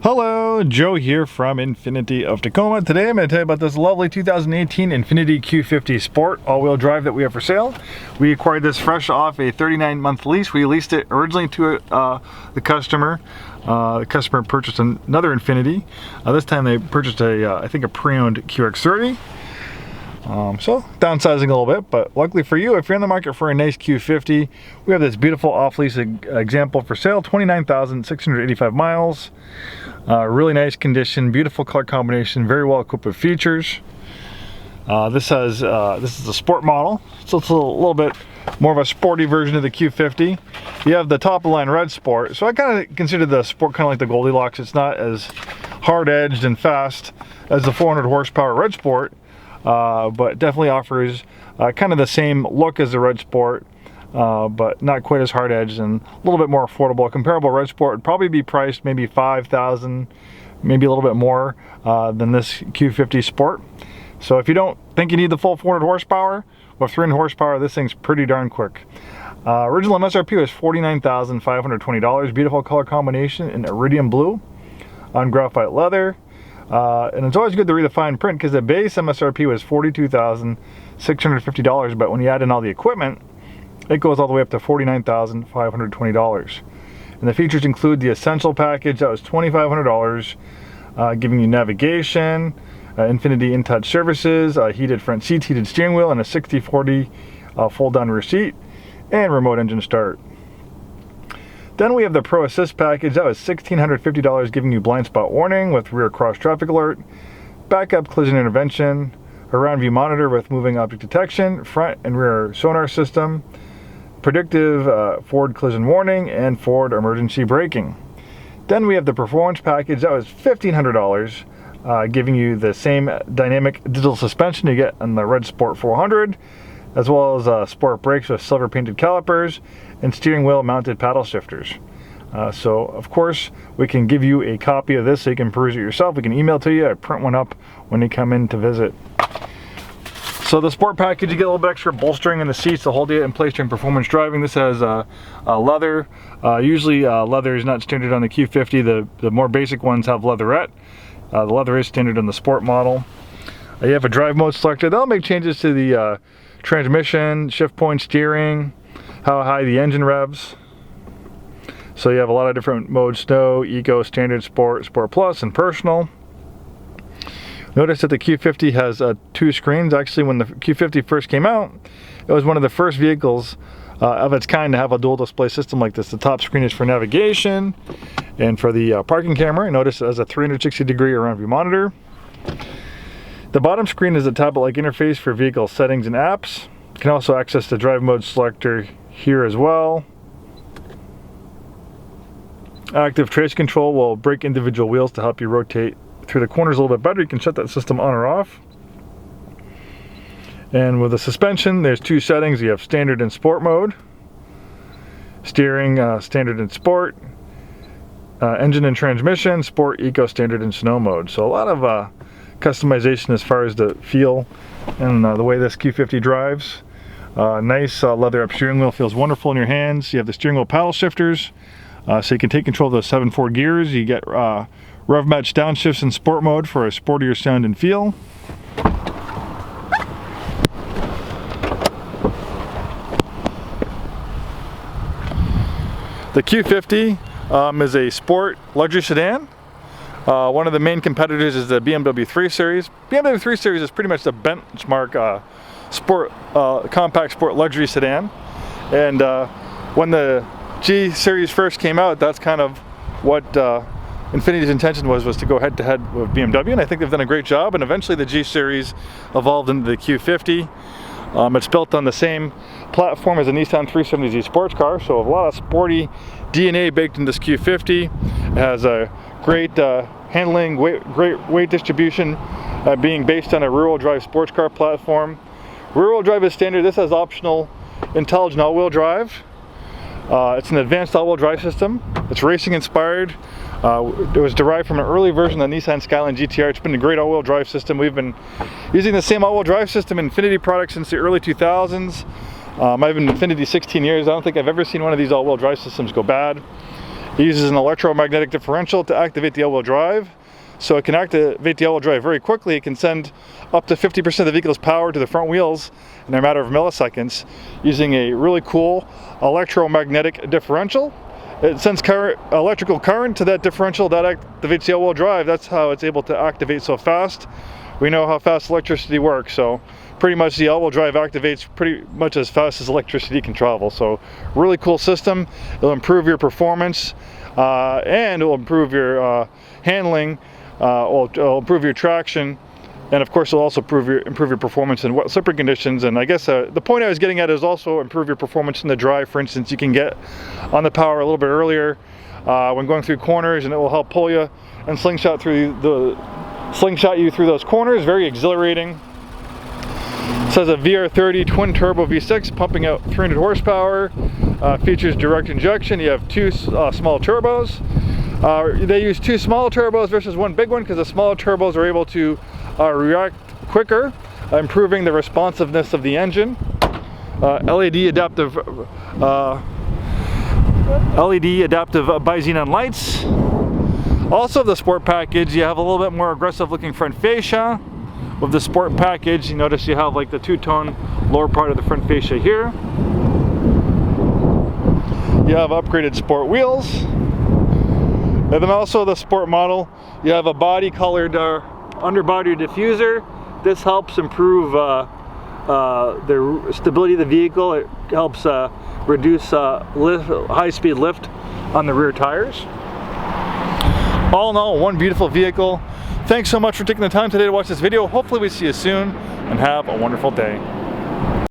Hello, Joe here from Infiniti of Tacoma. Today I'm going to tell you about this lovely 2018 Infiniti Q50 Sport all-wheel drive that we have for sale. We acquired this fresh off a 39-month lease. We leased it originally to the customer. The customer purchased another Infiniti. This time they purchased I think a pre-owned QX30. So downsizing a little bit, but luckily for you, if you're in the market for a nice Q50, we have this beautiful off-lease example for sale, 29,685 miles. Really nice condition, beautiful color combination, very well equipped with features. This is a sport model, so it's a little bit more of a sporty version of the Q50. You have the top of the line red sport, so I kind of consider the sport kind of like the Goldilocks. It's not as hard-edged and fast as the 400 horsepower red sport. But definitely offers kind of the same look as the red sport, but not quite as hard edged and a little bit more affordable. A comparable red sport would probably be priced maybe $5,000, maybe a little bit more than this Q50 Sport. So if you don't think you need the full 400 horsepower, with 300 horsepower, this thing's pretty darn quick. Original Msrp was $49,520. Beautiful color combination in iridium blue on graphite leather. And it's always good to read the fine print because the base Msrp was $42,650, but when you add in all the equipment, it goes all the way up to $49,520. And the features include the Essential package, that was $2,500, giving you navigation, Infiniti InTouch services, heated front seats, heated steering wheel, and a 60/40 fold-down rear seat, and remote engine start. Then we have the Pro Assist package, that was $1,650, giving you blind spot warning with rear cross traffic alert, backup collision intervention, a round view monitor with moving object detection, front and rear sonar system, predictive forward collision warning, and forward emergency braking. Then we have the Performance package, that was $1,500, giving you the same dynamic digital suspension you get on the Red Sport 400, as well as sport brakes with silver painted calipers and steering wheel mounted paddle shifters. So of course we can give you a copy of this so you can peruse it yourself. We can email to you, I print one up when you come in to visit. So the Sport package, you get a little bit extra bolstering in the seats to hold you in place during performance driving. This has leather. Usually leather is not standard on the Q50. The more basic ones have leatherette. The leather is standard on the Sport model. You have a drive mode selector. They'll make changes to the transmission, shift point, steering, how high the engine revs. So you have a lot of different modes: snow, eco, standard, sport, sport plus, and personal. Notice that the Q50 has two screens. Actually, when the Q50 first came out, it was one of the first vehicles of its kind to have a dual display system like this. The top screen is for navigation, and for the parking camera, notice it has a 360-degree around view monitor. The bottom screen is a tablet-like interface for vehicle settings and apps. You can also access the drive mode selector here as well. Active trace control will brake individual wheels to help you rotate through the corners a little bit better. You can shut that system on or off. And with the suspension, there's two settings. You have standard and sport mode. Steering, standard and sport. Engine and transmission, sport, eco, standard, and snow mode. So a lot of customization as far as the feel and the way this Q50 drives. Nice leather up steering wheel, feels wonderful in your hands. You have the steering wheel paddle shifters, so you can take control of those 7/4 gears. You get rev match downshifts in sport mode for a sportier sound and feel. The Q50 is a sport luxury sedan. One of the main competitors is the BMW 3 Series. BMW 3 Series is pretty much the benchmark sport, compact sport luxury sedan. And when the G Series first came out, that's kind of what Infiniti's intention was to go head to head with BMW, and I think they've done a great job. And eventually the G Series evolved into the Q50. It's built on the same platform as a Nissan 370Z sports car, so a lot of sporty DNA baked into this Q50. It has a great handling, great weight distribution, being based on a rear-wheel drive sports car platform. Rear-wheel drive is standard. This has optional intelligent all-wheel drive. It's an advanced all-wheel drive system. It's racing inspired. It was derived from an early version of the Nissan Skyline GTR. It's been a great all-wheel drive system. We've been using the same all-wheel drive system in Infiniti products since the early 2000s. I've been in Infiniti 16 years. I don't think I've ever seen one of these all-wheel drive systems go bad. It uses an electromagnetic differential to activate the all-wheel drive. So it can activate the all-wheel drive very quickly. It can send up to 50% of the vehicle's power to the front wheels in a matter of milliseconds using a really cool electromagnetic differential. It sends electrical current to that differential that activates the all-wheel drive. That's how it's able to activate so fast. We know how fast electricity works, so pretty much the all-wheel drive activates pretty much as fast as electricity can travel. So really cool system. It'll improve your performance and it'll improve your handling. It'll improve your traction, and of course it'll also improve your performance in wet slippery conditions. And I guess the point I was getting at is also improve your performance in the dry. For instance, you can get on the power a little bit earlier when going through corners, and it will help pull you and slingshot you through those corners. Very exhilarating. It says a VR30 twin turbo V6 pumping out 300 horsepower. Features direct injection. You have two small turbos. They use two small turbos versus one big one because the smaller turbos are able to react quicker, improving the responsiveness of the engine. LED adaptive bi-xenon lights. Also, the sport package, you have a little bit more aggressive looking front fascia. With the sport package, you notice you have like the two-tone lower part of the front fascia here. You have upgraded sport wheels. And then also the sport model, you have a body colored underbody diffuser. This helps improve the stability of the vehicle. It helps reduce high-speed lift on the rear tires. All in all, one beautiful vehicle. Thanks so much for taking the time today to watch this video. Hopefully we see you soon, and have a wonderful day.